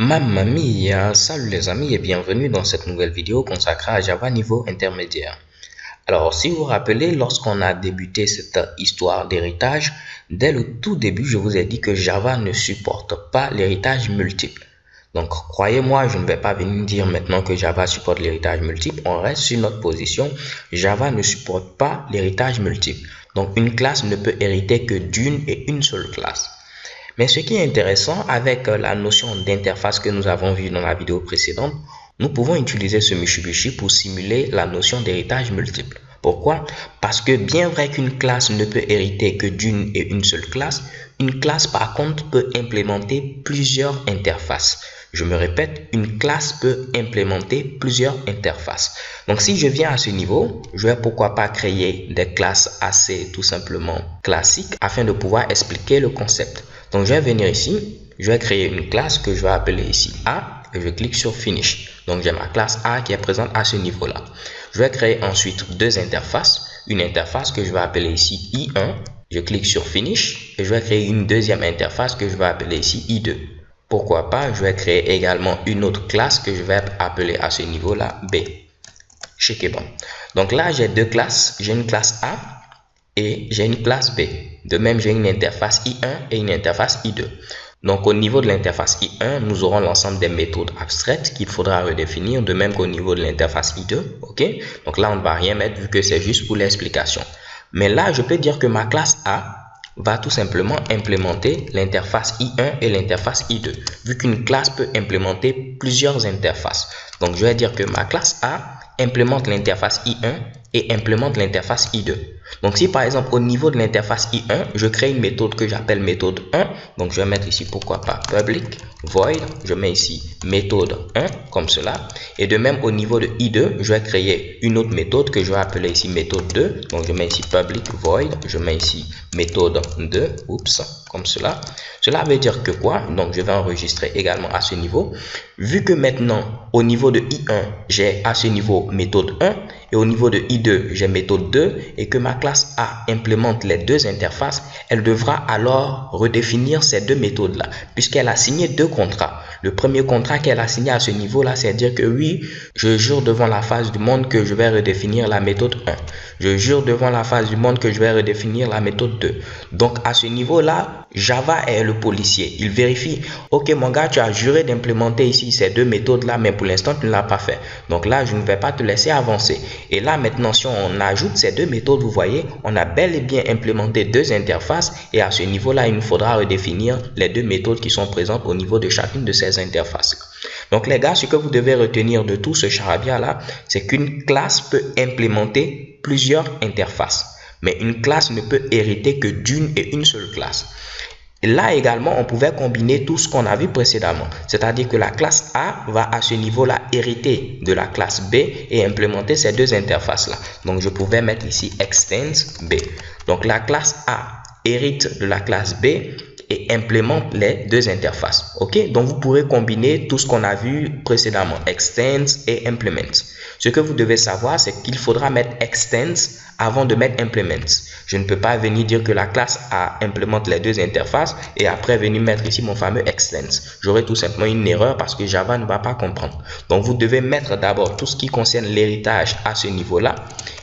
Mamma mia, salut les amis et bienvenue dans cette nouvelle vidéo consacrée à Java niveau intermédiaire. Alors, si vous vous rappelez, lorsqu'on a débuté cette histoire d'héritage, dès le tout début, je vous ai dit que Java ne supporte pas l'héritage multiple. Donc, croyez-moi, je ne vais pas venir dire maintenant que Java supporte l'héritage multiple. On reste sur notre position. Java ne supporte pas l'héritage multiple. Donc, une classe ne peut hériter que d'une et une seule classe. Mais ce qui est intéressant avec la notion d'interface que nous avons vue dans la vidéo précédente, nous pouvons utiliser ce Mitsubishi pour simuler la notion d'héritage multiple. Pourquoi? Parce que bien vrai qu'une classe ne peut hériter que d'une et une seule classe, une classe par contre peut implémenter plusieurs interfaces. Je me répète, une classe peut implémenter plusieurs interfaces. Donc si je viens à ce niveau, je vais pourquoi pas créer des classes assez tout simplement classiques afin de pouvoir expliquer le concept. Donc je vais venir ici, je vais créer une classe que je vais appeler ici A et je clique sur Finish. Donc j'ai ma classe A qui est présente à ce niveau-là. Je vais créer ensuite deux interfaces. Une interface que je vais appeler ici I1. Je clique sur Finish et je vais créer une deuxième interface que je vais appeler ici I2. Pourquoi pas, je vais créer également une autre classe que je vais appeler à ce niveau-là B. Checkez bon. Donc là, j'ai deux classes. J'ai une classe A et j'ai une classe B. De même, j'ai une interface I1 et une interface I2. Donc, au niveau de l'interface I1, nous aurons l'ensemble des méthodes abstraites qu'il faudra redéfinir, de même qu'au niveau de l'interface I2. Ok? Donc là, on ne va rien mettre vu que c'est juste pour l'explication. Mais là, je peux dire que ma classe A va tout simplement implémenter l'interface I1 et l'interface I2, vu qu'une classe peut implémenter plusieurs interfaces. Donc, je vais dire que ma classe A implémente l'interface I1 et implémente l'interface I2. Donc, si par exemple, au niveau de l'interface I1, je crée une méthode que j'appelle méthode 1, donc je vais mettre ici, pourquoi pas, public void, je mets ici méthode 1, comme cela. Et de même, au niveau de I2, je vais créer une autre méthode que je vais appeler ici méthode 2. Donc, je mets ici public void, je mets ici méthode 2, oups, comme cela. Cela veut dire que quoi? Donc, je vais enregistrer également à ce niveau. Vu que maintenant, au niveau de I1, j'ai à ce niveau méthode 1 et au niveau de I2, j'ai méthode 2 et que ma classe A implémente les deux interfaces, elle devra alors redéfinir ces deux méthodes-là puisqu'elle a signé deux contrats. Le premier contrat qu'elle a signé à ce niveau-là, c'est dire que oui, je jure devant la face du monde que je vais redéfinir la méthode 1. Je jure devant la face du monde que je vais redéfinir la méthode 2. Donc, à ce niveau-là, Java est le policier. Il vérifie, ok mon gars, tu as juré d'implémenter ici ces deux méthodes-là, mais pour l'instant, tu ne l'as pas fait. Donc là, je ne vais pas te laisser avancer. Et là, maintenant, si on ajoute ces deux méthodes, vous voyez, on a bel et bien implémenté deux interfaces. Et à ce niveau-là, il nous faudra redéfinir les deux méthodes qui sont présentes au niveau de chacune de ces interfaces. Donc les gars, ce que vous devez retenir de tout ce charabia-là, c'est qu'une classe peut implémenter plusieurs interfaces. Mais une classe ne peut hériter que d'une et une seule classe. Et là également, on pouvait combiner tout ce qu'on a vu précédemment. C'est-à-dire que la classe A va à ce niveau-là hériter de la classe B et implémenter ces deux interfaces-là. Donc, je pouvais mettre ici extends B. Donc, la classe A hérite de la classe B et implémente les deux interfaces. Ok, donc vous pourrez combiner tout ce qu'on a vu précédemment, extends et implement. Ce que vous devez savoir, c'est qu'il faudra mettre extends avant de mettre implement. Je ne peux pas venir dire que la classe A implémente les deux interfaces et après venir mettre ici mon fameux extends. J'aurai tout simplement une erreur parce que Java ne va pas comprendre. Donc vous devez mettre d'abord tout ce qui concerne l'héritage à ce niveau-là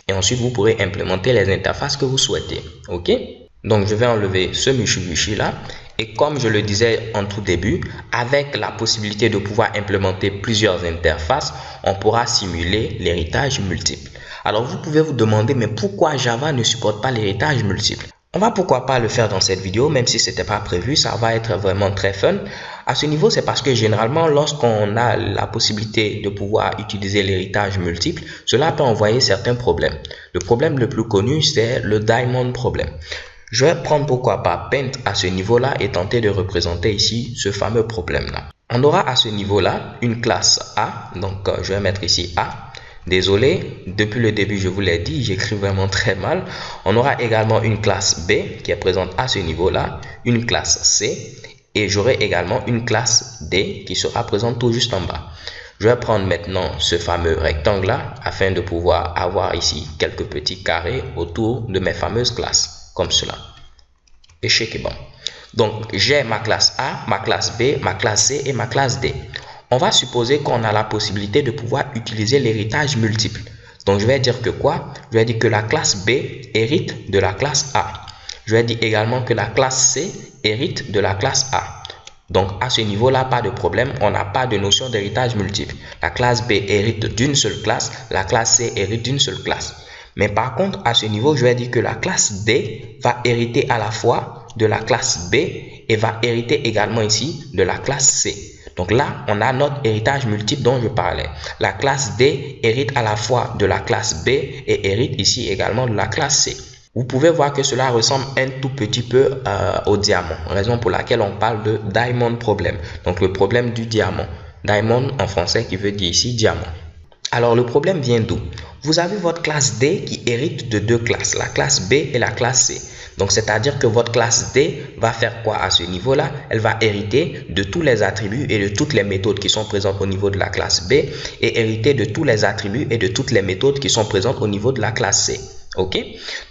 et ensuite vous pourrez implémenter les interfaces que vous souhaitez. Ok? Donc, je vais enlever ce Mitsubishi là. Et comme je le disais en tout début, avec la possibilité de pouvoir implémenter plusieurs interfaces, on pourra simuler l'héritage multiple. Alors, vous pouvez vous demander, mais pourquoi Java ne supporte pas l'héritage multiple? On va pourquoi pas le faire dans cette vidéo, même si ce n'était pas prévu, ça va être vraiment très fun. À ce niveau, c'est parce que généralement, lorsqu'on a la possibilité de pouvoir utiliser l'héritage multiple, cela peut envoyer certains problèmes. Le problème le plus connu, c'est le Diamond Problem. Je vais prendre pourquoi pas Paint à ce niveau-là et tenter de représenter ici ce fameux problème-là. On aura à ce niveau-là une classe A, donc je vais mettre ici A. Désolé, depuis le début je vous l'ai dit, j'écris vraiment très mal. On aura également une classe B qui est présente à ce niveau-là, une classe C et j'aurai également une classe D qui sera présente tout juste en bas. Je vais prendre maintenant ce fameux rectangle-là afin de pouvoir avoir ici quelques petits carrés autour de mes fameuses classes. Comme cela. Et check bon. Donc, j'ai ma classe A, ma classe B, ma classe C et ma classe D. On va supposer qu'on a la possibilité de pouvoir utiliser l'héritage multiple. Donc, je vais dire que quoi? Je vais dire que la classe B hérite de la classe A. Je vais dire également que la classe C hérite de la classe A. Donc, à ce niveau-là, pas de problème, on n'a pas de notion d'héritage multiple. La classe B hérite d'une seule classe, la classe C hérite d'une seule classe. Mais par contre, à ce niveau, je vais dire que la classe D va hériter à la fois de la classe B et va hériter également ici de la classe C. Donc là, on a notre héritage multiple dont je parlais. La classe D hérite à la fois de la classe B et hérite ici également de la classe C. Vous pouvez voir que cela ressemble un tout petit peu au diamant, raison pour laquelle on parle de diamond problem. Donc le problème du diamant. Diamond en français qui veut dire ici diamant. Alors le problème vient d'où? Vous avez votre classe D qui hérite de deux classes, la classe B et la classe C. Donc c'est-à-dire que votre classe D va faire quoi à ce niveau-là? Elle va hériter de tous les attributs et de toutes les méthodes qui sont présentes au niveau de la classe B et hériter de tous les attributs et de toutes les méthodes qui sont présentes au niveau de la classe C. Ok,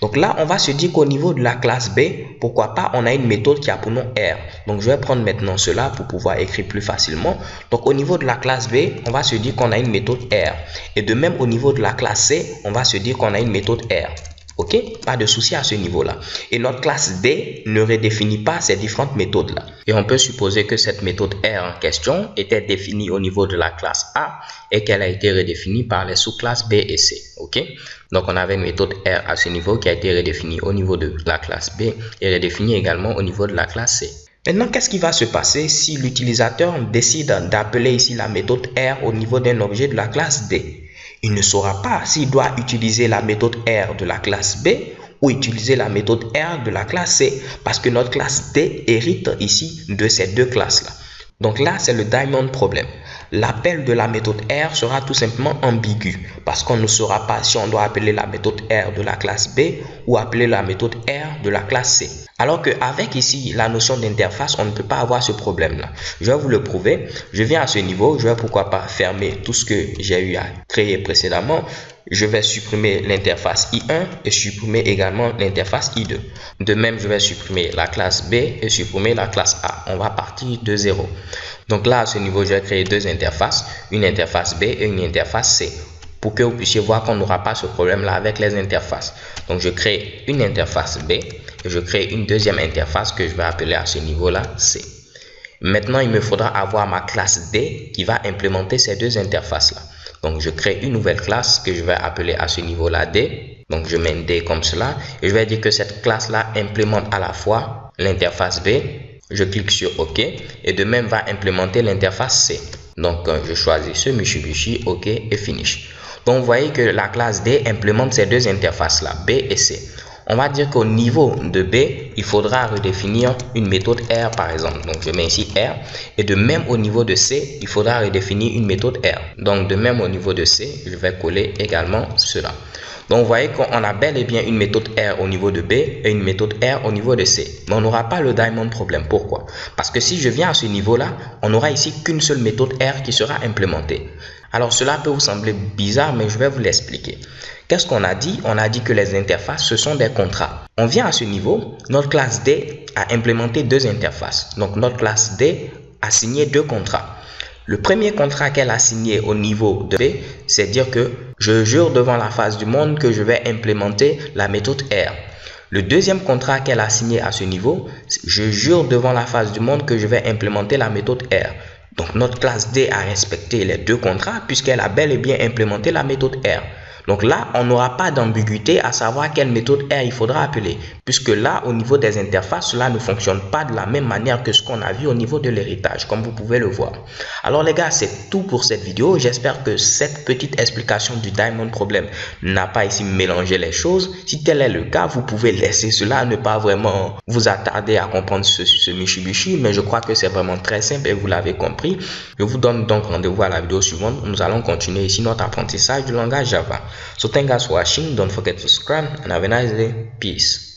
donc là on va se dire qu'au niveau de la classe B, pourquoi pas, on a une méthode qui a pour nom R. Donc je vais prendre maintenant cela pour pouvoir écrire plus facilement. Donc au niveau de la classe B, on va se dire qu'on a une méthode R. Et de même au niveau de la classe C, on va se dire qu'on a une méthode R. Ok, pas de souci à ce niveau-là. Et notre classe D ne redéfinit pas ces différentes méthodes-là. Et on peut supposer que cette méthode R en question était définie au niveau de la classe A et qu'elle a été redéfinie par les sous-classes B et C. Ok, donc on avait une méthode R à ce niveau qui a été redéfinie au niveau de la classe B et redéfinie également au niveau de la classe C. Maintenant, qu'est-ce qui va se passer si l'utilisateur décide d'appeler ici la méthode R au niveau d'un objet de la classe D? Il ne saura pas s'il doit utiliser la méthode R de la classe B ou utiliser la méthode R de la classe C parce que notre classe D hérite ici de ces deux classes-là. Donc là, c'est le diamond problem. L'appel de la méthode R sera tout simplement ambigu parce qu'on ne saura pas si on doit appeler la méthode R de la classe B ou appeler la méthode R de la classe C. Alors qu'avec ici la notion d'interface, on ne peut pas avoir ce problème-là. Je vais vous le prouver. Je viens à ce niveau, je vais pourquoi pas fermer tout ce que j'ai eu à créer précédemment. Je vais supprimer l'interface I1 et supprimer également l'interface I2. De même, je vais supprimer la classe B et supprimer la classe A. On va partir de 0. Donc là, à ce niveau, je vais créer deux interfaces, une interface B et une interface C, pour que vous puissiez voir qu'on n'aura pas ce problème-là avec les interfaces. Donc, je crée une interface B et je crée une deuxième interface que je vais appeler à ce niveau-là C. Maintenant, il me faudra avoir ma classe D qui va implémenter ces deux interfaces-là. Donc, je crée une nouvelle classe que je vais appeler à ce niveau-là D. Donc, je mets un D comme cela et je vais dire que cette classe-là implémente à la fois l'interface B. Je clique sur OK et de même va implémenter l'interface C. Donc, je choisis ce Mitsubishi, OK et Finish. Donc, vous voyez que la classe D implémente ces deux interfaces-là, B et C. On va dire qu'au niveau de B, il faudra redéfinir une méthode R par exemple. Donc, je mets ici R. Et de même au niveau de C, il faudra redéfinir une méthode R. Donc, de même au niveau de C, je vais coller également cela. Donc, vous voyez qu'on a bel et bien une méthode R au niveau de B et une méthode R au niveau de C. Mais on n'aura pas le diamond problem. Pourquoi? Parce que si je viens à ce niveau-là, on n'aura ici qu'une seule méthode R qui sera implémentée. Alors, cela peut vous sembler bizarre, mais je vais vous l'expliquer. Qu'est-ce qu'on a dit? On a dit que les interfaces, ce sont des contrats. On vient à ce niveau, notre classe D a implémenté deux interfaces. Donc, notre classe D a signé deux contrats. Le premier contrat qu'elle a signé au niveau de B, c'est dire que je jure devant la face du monde que je vais implémenter la méthode R. Le deuxième contrat qu'elle a signé à ce niveau, je jure devant la face du monde que je vais implémenter la méthode R. Donc notre classe D a respecté les deux contrats puisqu'elle a bel et bien implémenté la méthode R. Donc là, on n'aura pas d'ambiguïté à savoir quelle méthode R il faudra appeler. Puisque là, au niveau des interfaces, cela ne fonctionne pas de la même manière que ce qu'on a vu au niveau de l'héritage, comme vous pouvez le voir. Alors les gars, c'est tout pour cette vidéo. J'espère que cette petite explication du diamond problem n'a pas ici mélangé les choses. Si tel est le cas, vous pouvez laisser cela, ne pas vraiment vous attarder à comprendre ce Mitsubishi. Mais je crois que c'est vraiment très simple et vous l'avez compris. Je vous donne donc rendez-vous à la vidéo suivante. Nous allons continuer ici notre apprentissage du langage Java. So thank you guys for watching. Don't forget to subscribe and have a nice day. Peace.